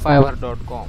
fiverr.com।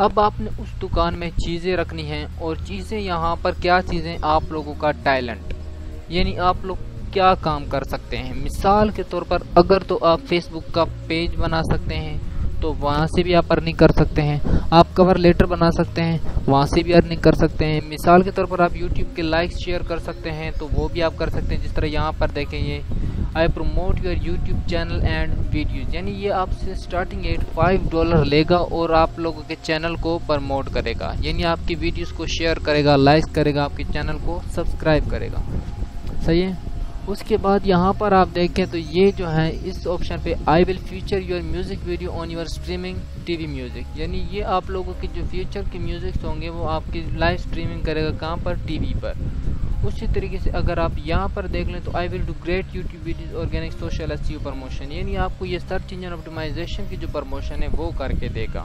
اب آپ نے اس دکان میں چیزیں رکھنی ہیں، اور چیزیں یہاں پر کیا چیزیں، آپ لوگوں کا ٹیلنٹ، یعنی آپ لوگ کیا کام کر سکتے ہیں۔ مثال کے طور پر اگر تو آپ فیس بک کا پیج بنا سکتے ہیں تو وہاں سے بھی آپ ارننگ کر سکتے ہیں، آپ کور لیٹر بنا سکتے ہیں، وہاں سے بھی ارننگ کر سکتے ہیں۔ مثال کے طور پر آپ یوٹیوب کے لائکس شیئر کر سکتے ہیں تو وہ بھی آپ کر سکتے ہیں، جس طرح یہاں پر دیکھیں یہ I promote your YouTube channel and videos, یعنی یہ آپ سے اسٹارٹنگ ایٹ $5 لے گا اور آپ لوگوں کے چینل کو پروموٹ کرے گا، یعنی آپ کی ویڈیوز کو شیئر کرے گا، لائک کرے گا، آپ کے چینل کو سبسکرائب کرے گا، صحیح ہے۔ اس کے بعد یہاں پر آپ دیکھیں تو یہ جو ہے اس آپشن پہ I will feature your music video on your streaming TV وی میوزک، یعنی یہ آپ لوگوں کی جو فیوچر کے میوزکس ہوں گے وہ آپ کی لائیو اسٹریمنگ کرے گا، کہاں پر، ٹی وی پر۔ اسی طریقے سے اگر آپ یہاں پر دیکھ لیں تو I will do great YouTube videos organic social S E O promotion, یعنی آپ کو یہ سرچ انجن آپٹیمائزیشن کی جو پروموشن ہے وہ کر کے دے گا۔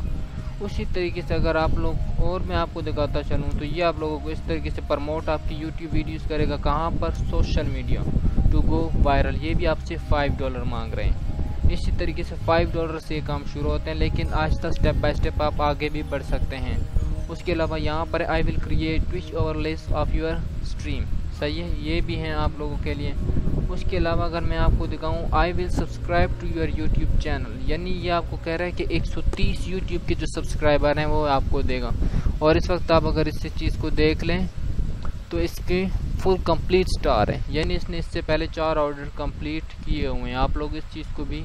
اسی طریقے سے اگر آپ لوگ اور میں آپ کو دکھاتا چلوں تو یہ آپ لوگوں کو اس طریقے سے پروموٹ آپ کی یوٹیوب ویڈیوز کرے گا، کہاں پر، social media to go viral, یہ بھی آپ سے $5 مانگ رہے ہیں۔ اسی طریقے سے $5 سے یہ کام شروع ہوتے ہیں، لیکن آہستہ اسٹیپ بائی اسٹیپ آپ آگے بھی بڑھ سکتے ہیں۔ اس کے علاوہ یہاں پر I will create Twitch overlays of your stream, صحیح ہے، یہ بھی ہیں آپ لوگوں کے لیے۔ اس کے علاوہ اگر میں آپ کو دکھاؤں I will subscribe to your YouTube channel, یعنی یہ آپ کو کہہ رہا ہے کہ 130 یوٹیوب کے جو سبسکرائبر ہیں وہ آپ کو دے گا، اور اس وقت آپ اگر اس چیز کو دیکھ لیں تو اس کے فل کمپلیٹ سٹار ہے، یعنی اس نے اس سے پہلے 4 آرڈر کمپلیٹ کیے ہوئے ہیں۔ آپ لوگ اس چیز کو بھی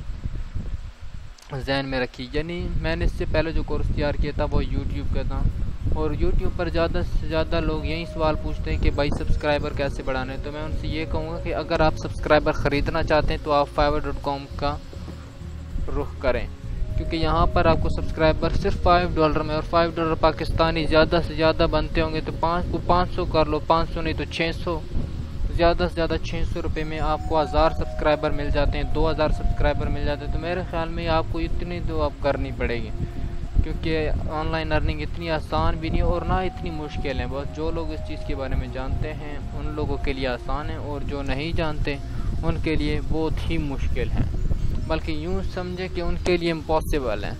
ذہن میں رکھیے، یعنی میں نے اس سے پہلے جو کورس تیار کیا تھا وہ یوٹیوب کا تھا، اور یوٹیوب پر زیادہ سے زیادہ لوگ یہی سوال پوچھتے ہیں کہ بھائی سبسکرائبر کیسے بڑھانے، تو میں ان سے یہ کہوں گا کہ اگر آپ سبسکرائبر خریدنا چاہتے ہیں تو آپ fiverr.com کا رخ کریں، کیونکہ یہاں پر آپ کو سبسکرائبر صرف $5 میں، اور $5 پاکستانی زیادہ سے زیادہ بنتے ہوں گے تو 500 کر لو، 500 نہیں تو 600، زیادہ سے زیادہ 600 روپے میں آپ کو 1000 سبسکرائبر مل جاتے ہیں، 2000 سبسکرائبر مل جاتے ہیں، تو میرے خیال میں آپ کو اتنی تو آپ کرنی پڑے گی، کیونکہ آن لائن ارننگ اتنی آسان بھی نہیں اور نہ اتنی مشکل ہے، بس جو لوگ اس چیز کے بارے میں جانتے ہیں ان لوگوں کے لیے آسان ہے، اور جو نہیں جانتے ان کے لیے بہت ہی مشکل ہے، بلکہ یوں سمجھے کہ ان کے لیے امپاسبل ہے۔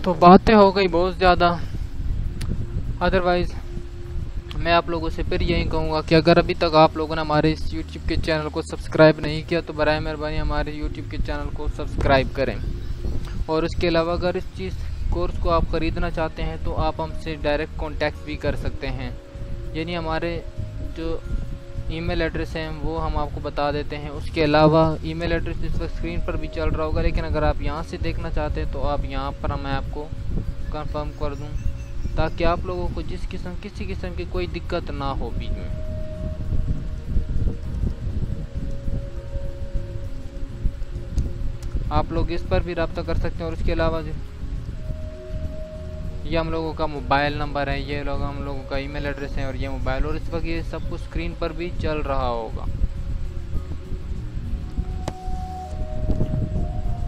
تو باتیں ہو گئی بہت زیادہ، ادروائز میں آپ لوگوں سے پھر یہی کہوں گا کہ اگر ابھی تک آپ لوگوں نے ہمارے اس یوٹیوب کے چینل کو سبسکرائب نہیں کیا تو برائے مہربانی ہمارے یوٹیوب کے چینل کو سبسکرائب کریں، اور اس کے علاوہ اگر اس چیز کورس کو آپ خریدنا چاہتے ہیں تو آپ ہم سے ڈائریکٹ کانٹیکٹ بھی کر سکتے ہیں، یعنی ہمارے جو ای میل ایڈریس ہیں وہ ہم آپ کو بتا دیتے ہیں۔ اس کے علاوہ ای میل ایڈریس اس وقت اسکرین پر بھی چل رہا ہوگا، لیکن اگر آپ یہاں سے دیکھنا چاہتے ہیں تو آپ یہاں پر میں آپ کو کنفرم کر دوں تاکہ آپ لوگوں کو کسی قسم کی کوئی دقت نہ ہو بیچ میں۔ آپ لوگ اس پر بھی رابطہ کر سکتے ہیں، اور اس کے علاوہ یہ ہم لوگوں کا موبائل نمبر ہے، یہ لوگ ہم لوگوں کا ای میل ایڈریس ہے، اور یہ موبائل، اور اس وقت یہ سب کچھ اسکرین پر بھی چل رہا ہوگا۔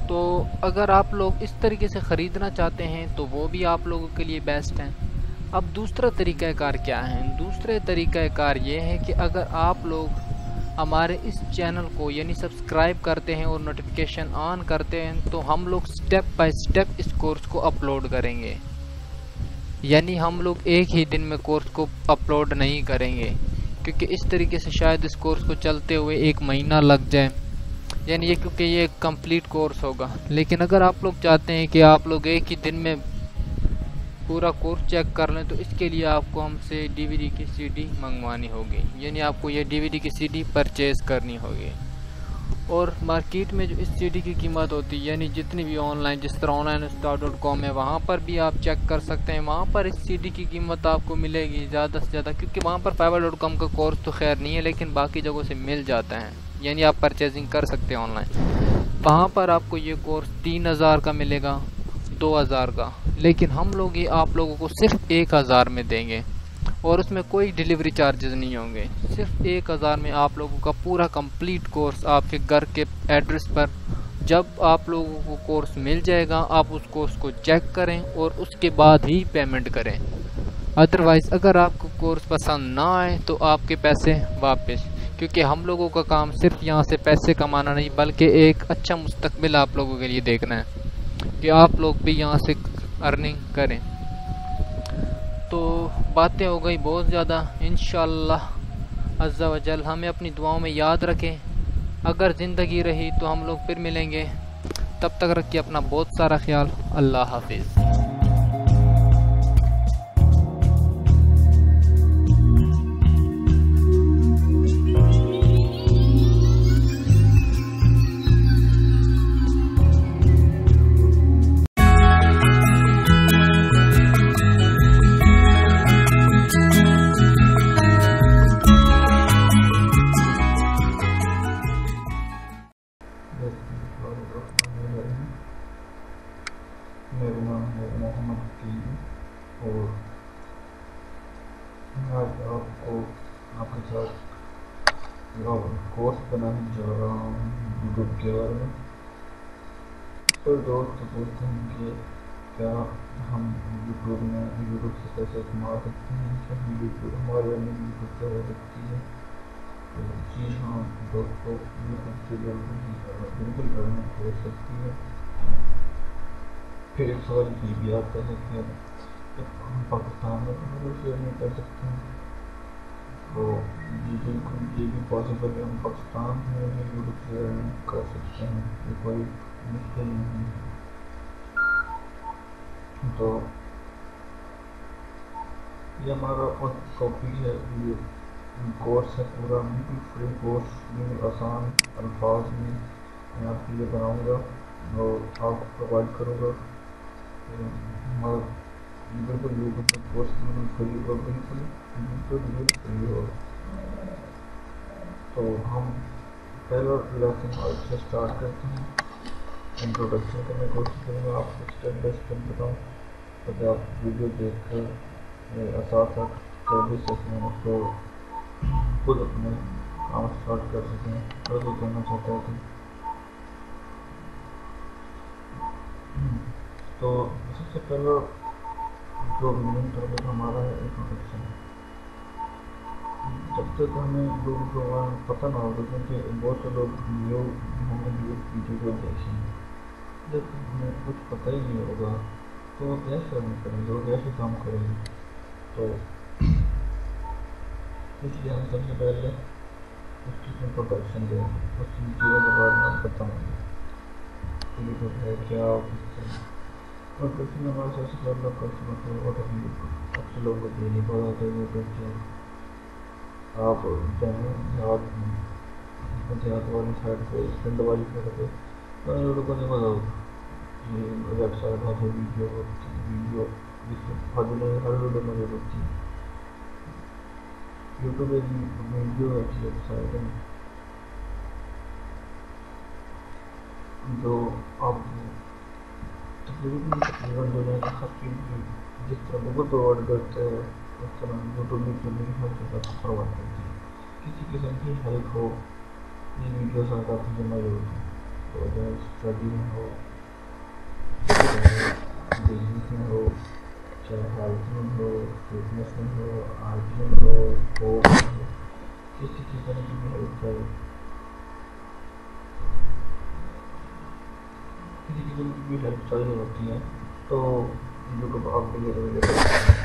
تو اگر آپ لوگ اس طریقے سے خریدنا چاہتے ہیں تو وہ بھی آپ لوگوں کے لیے بیسٹ ہیں۔ اب دوسرا طریقہ کار کیا ہے؟ دوسرے طریقہ کار یہ ہے کہ اگر آپ لوگ ہمارے اس چینل کو یعنی سبسکرائب کرتے ہیں اور نوٹیفیکیشن آن کرتے ہیں تو ہم لوگ سٹیپ بائی سٹیپ اس کورس کو اپلوڈ کریں گے، یعنی ہم لوگ ایک ہی دن میں کورس کو اپلوڈ نہیں کریں گے، کیونکہ اس طریقے سے شاید اس کورس کو چلتے ہوئے 1 مہینہ لگ جائے، یعنی یہ کیونکہ یہ ایک کمپلیٹ کورس ہوگا۔ لیکن اگر آپ لوگ چاہتے ہیں کہ آپ لوگ ایک ہی دن میں پورا کورس چیک کر لیں تو اس کے لیے آپ کو ہم سے ڈی وی ڈی کی سی ڈی منگوانی ہوگی، یعنی آپ کو یہ ڈی وی ڈی کی سی ڈی پرچیز کرنی ہوگی، اور مارکیٹ میں جو اس سی ڈی کی قیمت ہوتی ہے یعنی جتنی بھی آن لائن، جس طرح onlinestart.com ہے وہاں پر بھی آپ چیک کر سکتے ہیں، وہاں پر اس سی ڈی کی قیمت آپ کو ملے گی زیادہ سے زیادہ، کیونکہ وہاں پر fiverr.com کا کورس تو خیر نہیں ہے لیکن باقی جگہوں سے مل جاتا ہے، یعنی آپ پرچیزنگ کر سکتے ہیں آن لائن، وہاں پر آپ کو یہ کورس 3000 کا ملے گا، 2000 کا، لیکن ہم لوگ یہ آپ لوگوں کو صرف 1000 میں دیں گے، اور اس میں کوئی ڈیلیوری چارجز نہیں ہوں گے، صرف 1000 میں آپ لوگوں کا پورا کمپلیٹ کورس آپ کے گھر کے ایڈریس پر، جب آپ لوگوں کو کورس مل جائے گا آپ اس کورس کو چیک کریں اور اس کے بعد ہی پیمنٹ کریں، ادروائز اگر آپ کو کورس پسند نہ آئے تو آپ کے پیسے واپس، کیونکہ ہم لوگوں کا کام صرف یہاں سے پیسے کمانا نہیں بلکہ ایک اچھا مستقبل آپ لوگوں کے لیے دیکھنا ہے، کہ آپ لوگ بھی یہاں سے ارننگ کریں. تو باتیں ہو گئی بہت زیادہ. انشاءاللہ عز و جل ہمیں اپنی دعاؤں میں یاد رکھیں. اگر زندگی رہی تو ہم لوگ پھر ملیں گے. تب تک رکھیے اپنا بہت سارا خیال. اللہ حافظ. میرا نام ہے محمد عقیل اور میں آج آپ کو آپ کے ساتھ کورس بنانے جا رہا ہوں یوٹیوب کے بارے میں. پر دوست پوچھتے ہیں کہ کیا ہم یوٹیوب سے پیسے کما سکتے ہیں, کیا ہماری ارننگ یوٹیوب سے ہو سکتی ہے؟ جی ہاں دوستوں, یوٹیوب سے بالکل ارننگ ہو سکتی ہے. پھر ایک سوال یہ بھی آتا ہے کہ ہم پاکستان میں یوٹیوب سے ارننگ کر سکتے ہیں. تو جی بالکل یہ بھی پاسبل ہے, ہم پاکستان میں بھی یوٹیوب سے ارننگ کر سکتے ہیں, یہ کوئی مشکل نہیں ہے. تو یہ ہمارا ٹاپک ہے, یہ کورس ہے پورا بالکل فری کورس, بالکل آسان الفاظ میں میں آپ کے لیے بناؤں گا اور آپ کو پرووائڈ کروں گا. ہمارا بالکل یوٹیوب کا کورس بالکل فری اور بالکل فری ہو. تو ہم پہلا لیسن آج سے اسٹارٹ کرتے ہیں. انٹروڈکشن کرنے کی کوشش کروں گا, آپ کو اسٹیپ بائی اسٹیپ بتاؤں تاکہ آپ ویڈیو دیکھ کر ساتھ ساتھ کر بھی سکیں تو خود اپنے کام اسٹارٹ کر سکیں. اور جو کرنا چاہتا ہے تو سب سے پہلا جو مین ٹاپک ہمارا ہے انٹروڈکشن. جب تک ہمیں لوگوں کو پتہ نہ ہوگا, کیونکہ بہت سے لوگ نیو ویڈیو کو دیکھیں گے, جب تک ہمیں کچھ پتہ ہی نہیں ہوگا تو وہ کیسے ارن کریں گے, وہ کیسے کام کریں گے. تو اس لیے ہم سب سے پہلے اس کی انٹروڈکشن دیں گے, اس چیزوں کے بارے میں بتاؤں گے یوٹیوب ہے کیا, کس طرح. اور کچھ میں ہمارا سب سے پہلا کوشچن ہوتا ہے واٹ از یوٹیوب. اب سے لوگوں کو یہ نہیں پتا ہوتا یوٹیوب کیا ہے. آپ جائیں دیہات والی سائڈ پہ, پنڈ والی سائڈ پہ, تو لوگوں کو نہیں پتا ہوتا یہ ویب سائٹ ہے جو ویڈیو جس میں ہر ویڈیو موجود ہوتی ہے. یوٹیوب ایک ویڈیو ایسی ویب سائٹ ہے جو آپ تقریباً دنیا کا ہر چیز جس طرح گوگل پرووائڈ کرتا ہے اس طرح یوٹیوب بھی ہر جگہ پرووائڈ کرتی ہے. کسی قسم کی ہیلپ ہو یہ ویڈیوز آ جاتی ہیں موجود ہیں. تو چاہے اسٹڈی میں ہو, چاہے بزنس میں ہو, چاہے ہیلتھ میں ہو, فٹنس میں ہو, آرٹ میں ہو, اسپورٹس میں ہو, کسی قسم کی بھی ہیلپ چاہیے, کسی قسم کی بھی ہیلپ چاہیے ہوتی ہے تو یوٹیوب آپ کے لیے اویلیبل ہے.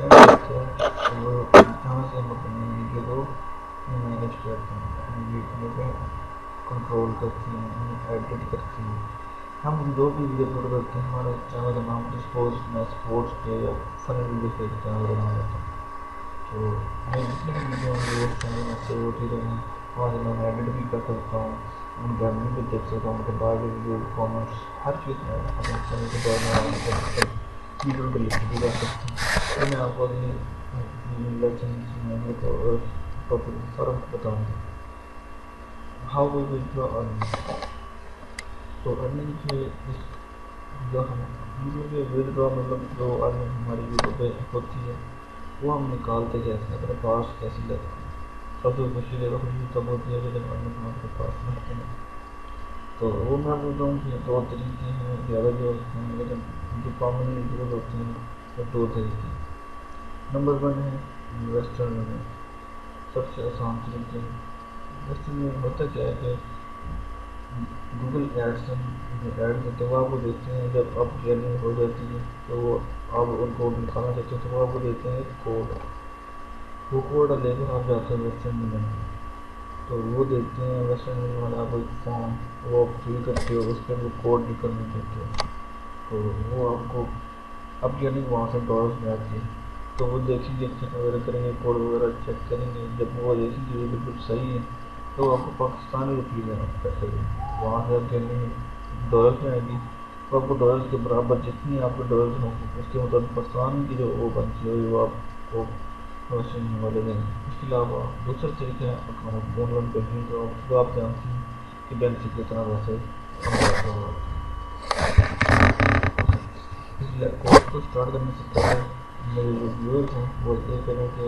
چینل ہوتا ہے وہ جہاں سے ہم اپنی ویڈیو کو مینیج کرتے ہیں، اپنی ویڈیو کو کنٹرول کرتے ہیں، انہیں ایڈٹ کرتے ہیں. ہم جو بھی ویڈیو اپلوڈ کرتے ہیں ہمارے چینل کا نام سپوز میں اسپورٹس کے یا فنی ویڈیو کے چینل کا نام ہوتا ہے. تو میں جتنے بھی ویڈیو ہوں گے اس چینل میں سیو ہوتی رہیں، وہاں سے میں ایڈٹ بھی کر سکتا ہوں، ان گیلری بھی دیکھ سکتا ہوں، مطلب باہر ویڈیو کامنٹس ہر چیز میں اپنے چینل کے بارے میں ویڈیو ڈلیٹ بھی کر سکتا ہوں. تو میں آپ کو ٹاپک سارا بتاؤں گا how we will draw earning. تو ارننگ سے جو ہم ویڈیو کے ول ڈرا مطلب جو ارننگ ہماری ویڈیو پہ ہوتی ہے وہ ہم نکالتے کیسے اپنے پاس کیسے لیتے ہیں. سب سے خوشی تب ہوتی ہے کہ جب ارننگ ہمارے پاس رہتے ہیں. تو وہ میں بولتا ہوں کہ دو طریقے ہیں زیادہ جو ہوتے ہیں، لیکن جو کامن یوز ہوتے ہیں وہ دو طریقے ہیں. نمبر 1 ہے انویسٹر میں، سب سے آسان طریقے. انویسٹر میں ہوتا کیا ہے کہ گوگل ایڈس جو ایڈ دیتے ہیں وہ آپ کو دیتے ہیں. جب آپ کی ارننگ ہو جاتی ہے تو وہ آپ ان کو نکالنا چاہتے ہیں تو وہ آپ کو دیتے ہیں کوڈ. وہ کوڈ لے کر آپ جاتے ہیں ویسٹرن یونین میں، تو وہ دیتے ہیں ویسٹرن یونین والے آپ کو ایک فارم، وہ آپ فل کرتے ہو، اس پہ وہ کوڈ نکلنے دیتے ہیں. تو وہ آپ کو آپ کی ارننگ وہاں سے ڈالرز میں آتی ہے. تو وہ دیکھیں گے، چیک وغیرہ کریں گے، کوڈ وغیرہ چیک کریں گے. جب وہ دیکھیں گے یہ بالکل صحیح ہے تو آپ کو پاکستانی روپیے میں پیسے دیں گے. وہاں سے آپ کی ارننگ ڈالرز میں آئے گی تو آپ کو ڈالرز کے برابر جتنی آپ کے ڈالرز ہوں گے اس کے مطابق پاکستان کی جو وہ بنتی ہوگی وہ آپ کو ویسٹرن والے دیں گے. اس کے علاوہ دوسرا طریقہ ہے اکاؤنٹ آن لائن بینکنگ کا. وہ آپ جانتے ہیں کہ بینک سے کتنا ویسے ہم جاتا ہوا. اس لیے کورس کو اسٹارٹ کرنے سے پہلے میرے جو ویورز ہیں وہ یہ کریں کہ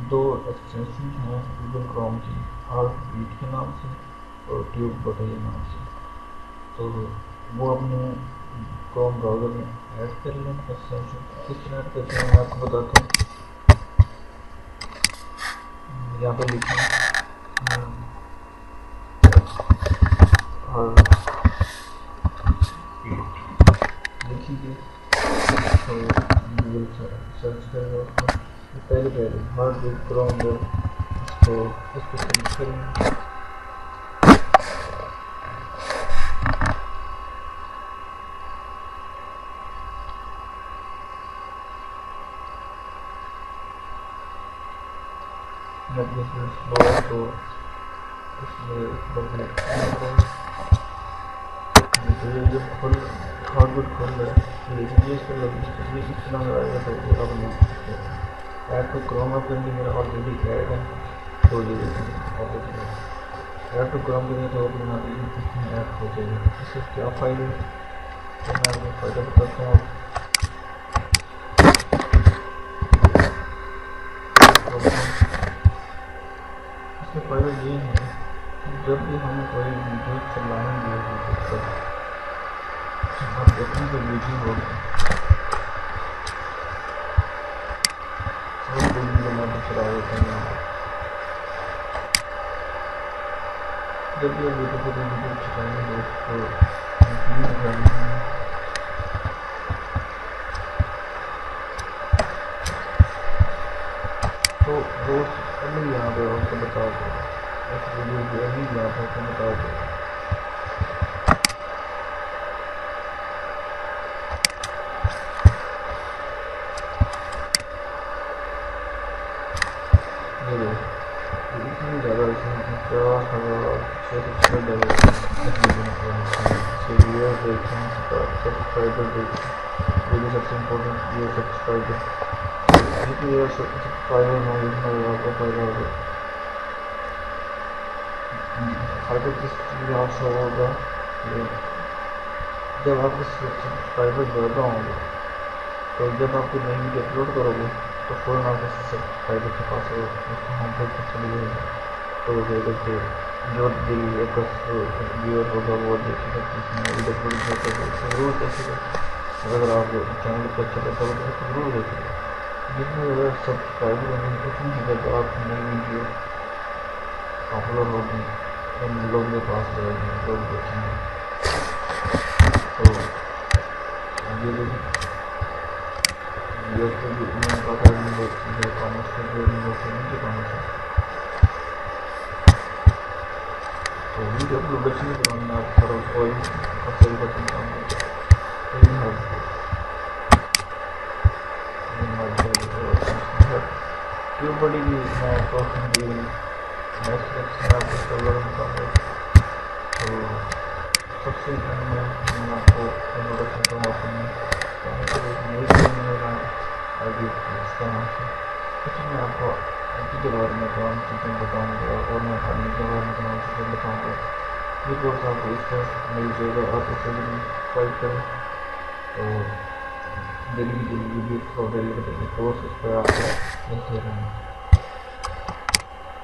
دو ایکسٹینشن ہیں گوگل کروم کی، ہارٹ بیٹ کے نام سے اور ٹیوب بٹر کے نام سے. تو وہ اپنے کروم براؤزر میں ایڈ کر لیں. ایکسٹینشن کس طرح ایڈ کرتے ہیں میں آپ کو بتاتا ہوں. یہاں پہ لکھیں اور دیکھیں گے تو گوگل سرچ کریں گے اس کو. پہلے ہارڈ بیٹ کروم جو اس کو سلیکٹ کریں گے. جب اس میں سلو ہے تو اس میں جب کھل ہارڈ بیٹ کھل رہا ہے لیکن یہ اس کا اس طرح آئے گا تو وہ آپ نہیں ایڈ ٹو کروم آپ کریں گے. میرا آلریڈی ایڈ ہے تو یہ ایڈ ٹو کروم کریں گے تو اپنا ایڈ ہو جائے گا. اس سے کیا فائدہ ہے تو میں آپ کو فائدہ بتاتا ہوں. اس کا فائدہ یہ ہے کہ جب بھی ہم کوئی ویڈیو چلائیں گے یوٹیوب پر، آپ دیکھیں تو ویڈیو ہوگی سب ویڈیو میں چلا دیتے ہیں. جب بھی ویڈیو کو ویڈیو چلائیں گے اس کو تو دوست ابھی یہاں پہ آپ کو بتا دیں اس ویڈیو کی ابھی یہاں پہ آپ کو بتا دیں. اتنی زیادہ اس میں 50,600 دیکھیں سبسکرائبر دیکھیں. یہ بھی سب سے امپورٹنٹ یہ سبسکرائبر جتنے سبسکرائبر ہوں اتنا آپ کو فائدہ ہوگا. فائدہ کس چیز آپ سے ہوگا کہ جب آپ کے سبسکرائبر زیادہ ہوں گے تو جب آپ کوئی نئی ویڈیو اپلوڈ کرو گے تو فوراً آپ کے سبسکرائبر کے پاس اس کو ہوم پیج پر چلی جائے گا. تو وہ دیکھ کہ جو دل ویور ہوگا وہ دیکھے گا کہ اس میں ویڈیو اپلوڈ کرتے گا ضرور دیکھے گا. اگر آپ چینل کو اچھا لگتا ہوگا تو ضرور دیکھے گا. جتنے زیادہ سبسکرائبر ہوں گے اتنی ہی زیادہ آپ کی نئی ویڈیو پاپولر ہوگی، ان لوگوں کے پاس جائے گی، لوگ دیکھیں گے. تو یہ یہ تو بھی میں پتا نہیں جو کامرس سے جو نہیں کامرس ہے تو ویڈیو پروڈکشن کے بارے میں آپ تھوڑا کوئی صحیح بتانا چاہوں گا کیوں بڑی بھی میں پروفن کی نیکسٹ آپ کو سرور بتاؤں گا تو سب سے پہلے میں آپ کو انٹروڈکشن کا موقع میں نئی چینل آگے اس کا نام سے کچھ میں آپ کو آئی ٹی کے بارے میں تمام چیزیں بتاؤں گا اور میں تعلیم کے بارے میں تمام چیزیں بتاؤں گا یہ کورس آپ کو اس طرح مل جائے گا آپ اسے بھی فائل کریں تو ڈیلی ویڈیو ڈیلی کورس اس پر آپ کو ملتے رہیں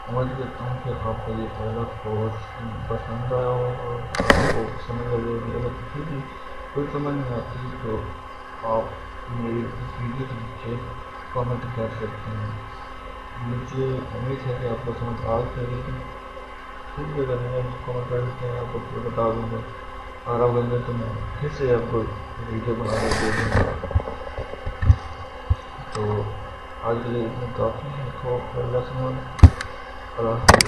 امید کرتا ہوں کہ آپ کو یہ پہلا کورس پسند آیا ہو اور آپ کو سمجھ آئی ہوگی اگر کسی بھی کوئی سمجھ نہیں آتی تو آپ میری اس ویڈیو کے نیچے کامنٹ کر سکتے ہیں مجھے امید ہے کہ آپ کو سمجھ آ گئی لیکن پھر بھی اگر نہیں کامنٹ کر سکتے ہیں آپ کو پھر بتا دوں گا اور اب اگر تو میں پھر سے آپ کو ویڈیو بنا کے دے دوں گا تو آج کے لیے اتنے کافی ہے خوف اللہ سمجھ اللہ حافظ